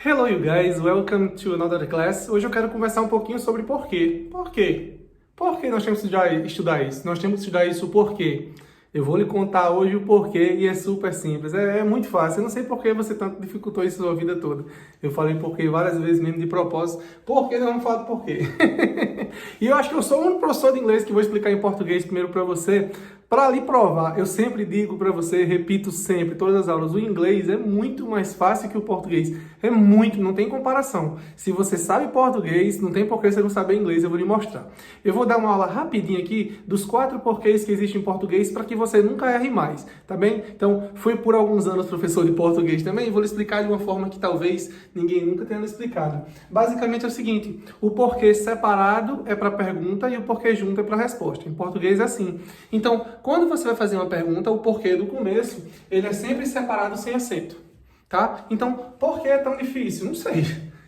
Hello you guys, welcome to another class. Hoje eu quero conversar um pouquinho sobre porquê. Por quê? Por que nós temos que estudar isso? Nós temos que estudar isso por quê? Eu vou lhe contar hoje o porquê e é super simples. É muito fácil. Eu não sei por que você tanto dificultou isso a sua vida toda. Eu falei porquê várias vezes mesmo de propósito. Por que não falo porquê? E eu acho que eu sou o único professor de inglês que vou explicar em português primeiro para você. Para lhe provar, eu sempre digo para você, repito sempre, todas as aulas, o inglês é muito mais fácil que o português. É muito, não tem comparação. Se você sabe português, não tem porquê você não saber inglês, eu vou lhe mostrar. Eu vou dar uma aula rapidinha aqui dos 4 porquês que existem em português para que você nunca erre mais, tá bem? Então, fui por alguns anos professor de português também e vou lhe explicar de uma forma que talvez ninguém nunca tenha explicado. Basicamente é o seguinte, o porquê separado é para pergunta e o porquê junto é para resposta. Em português é assim. Então, quando você vai fazer uma pergunta, o porquê do começo, ele é sempre separado sem acento, tá? Então, por que é tão difícil? Não sei.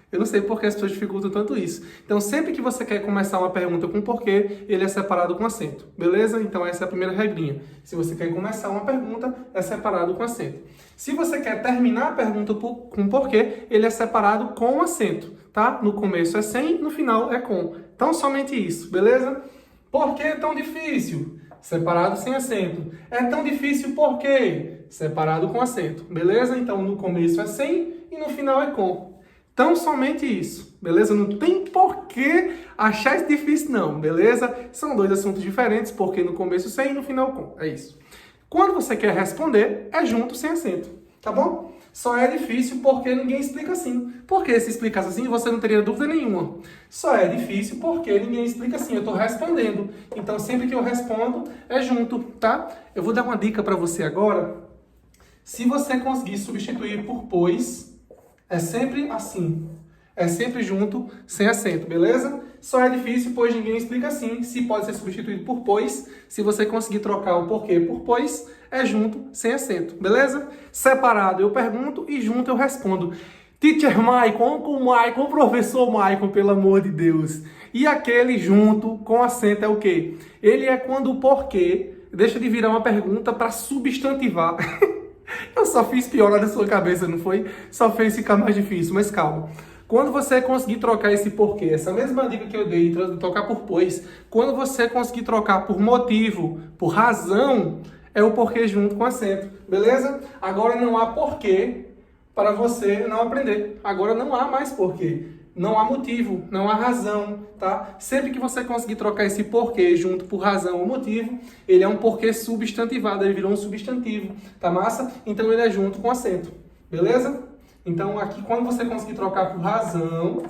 Eu não sei por que as pessoas dificultam tanto isso. Então, sempre que você quer começar uma pergunta com porquê, ele é separado com acento, beleza? Então, essa é a primeira regrinha. Se você quer começar uma pergunta, é separado com acento. Se você quer terminar a pergunta com porquê, ele é separado com acento, tá? No começo é sem, no final é com. Então, somente isso, beleza? Por que é tão difícil? Separado sem acento. É tão difícil por quê? Separado com acento. Beleza? Então, no começo é sem e no final é com. Então, somente isso. Beleza? Não tem por que achar isso difícil, não. Beleza? São dois assuntos diferentes, porque no começo sem e no final com. É isso. Quando você quer responder, é junto sem acento. Tá bom? Só é difícil porque ninguém explica assim. Porque se explicasse assim, você não teria dúvida nenhuma. Só é difícil porque ninguém explica assim. Eu estou respondendo. Então, sempre que eu respondo, é junto, tá? Eu vou dar uma dica para você agora. Se você conseguir substituir por pois, é sempre assim. É sempre junto, sem acento, beleza? Só é difícil, pois ninguém explica assim. Se pode ser substituído por pois, se você conseguir trocar o porquê por pois, é junto, sem acento, beleza? Separado eu pergunto e junto eu respondo. Teacher Maicon, Uncle Maicon, Professor Maicon, pelo amor de Deus. E aquele junto com acento é o quê? Ele é quando o porquê deixa de virar uma pergunta para substantivar. Eu só fiz pior na sua cabeça, não foi? Só fez ficar mais difícil, mas calma. Quando você conseguir trocar esse porquê, essa mesma dica que eu dei, trocar por pois, quando você conseguir trocar por motivo, por razão, é o porquê junto com acento, beleza? Agora não há porquê para você não aprender. Agora não há mais porquê. Não há motivo, não há razão, tá? Sempre que você conseguir trocar esse porquê junto por razão ou motivo, ele é um porquê substantivado, ele virou um substantivo, tá massa? Então ele é junto com acento, beleza? Então, aqui, quando você conseguir trocar por razão,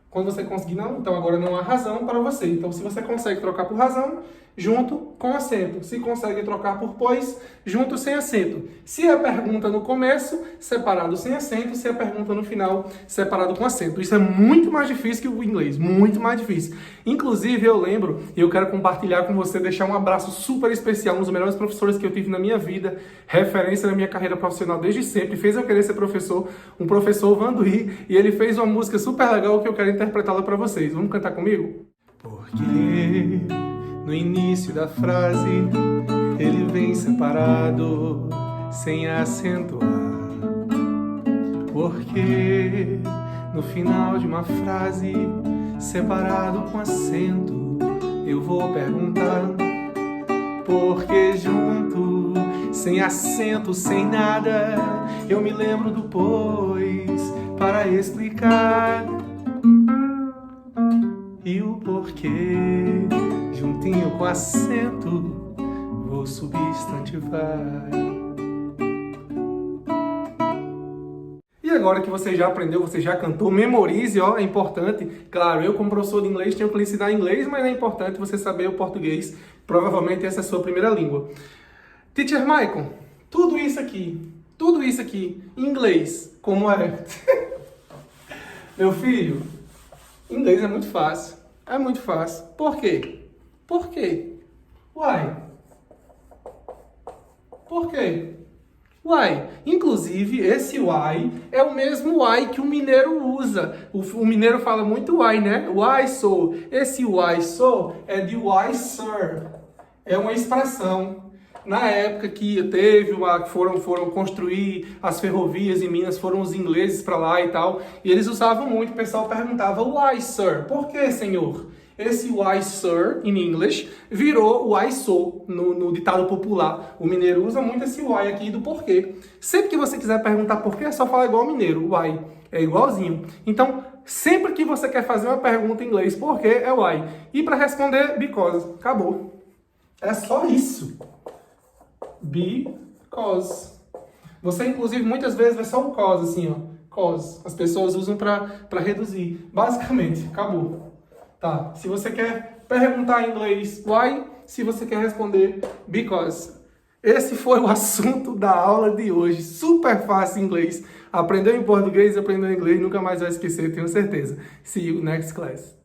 quando você conseguir, não, então agora não há razão para você. Então, se você consegue trocar por razão, junto com acento. Se consegue trocar por pois, junto sem acento. Se a pergunta no começo, separado sem acento. Se a pergunta no final, separado com acento. Isso é muito mais difícil que o inglês, muito mais difícil. Inclusive, eu lembro, e eu quero compartilhar com você, deixar um abraço super especial, um dos melhores professores que eu tive na minha vida, referência na minha carreira profissional desde sempre, fez eu querer ser professor, um professor Vanduí, e ele fez uma música super legal que eu quero interpretá-la para vocês. Vamos cantar comigo? Porque no início da frase ele vem separado, sem acentuar. Porque no final de uma frase, separado com acento, eu vou perguntar. Porque junto, sem acento, sem nada, eu me lembro do pois para explicar. E o porquê, juntinho com acento, vou substantivar. E agora que você já aprendeu, você já cantou, memorize, ó, é importante. Claro, eu como professor de inglês tenho que lhe ensinar inglês, mas é importante você saber o português. Provavelmente essa é a sua primeira língua. Teacher Maicon, tudo isso aqui, em inglês, como é? Meu filho, inglês é muito fácil. É muito fácil. Por quê? Por quê? Why? Por quê? Why? Inclusive, esse why é o mesmo why que o mineiro usa. O mineiro fala muito why, né? Why so. Esse why so é de why sir. É uma expressão. Na época que teve que foram construir as ferrovias em Minas, foram os ingleses para lá e tal, e eles usavam muito, o pessoal perguntava, why, sir? Por que, senhor? Esse why, sir, in English, virou why so, no ditado popular. O mineiro usa muito esse why aqui do porquê. Sempre que você quiser perguntar porquê, é só falar igual o mineiro, why. É igualzinho. Então, sempre que você quer fazer uma pergunta em inglês, porquê, é why. E para responder, because. Acabou. É só isso. Because. Você, inclusive, muitas vezes vê só o cause, assim, ó. Cause. As pessoas usam para reduzir. Basicamente, acabou. Tá. Se você quer perguntar em inglês, why? Se você quer responder, because. Esse foi o assunto da aula de hoje. Super fácil em inglês. Aprendeu em português, aprendeu em inglês, nunca mais vai esquecer, tenho certeza. See you next class.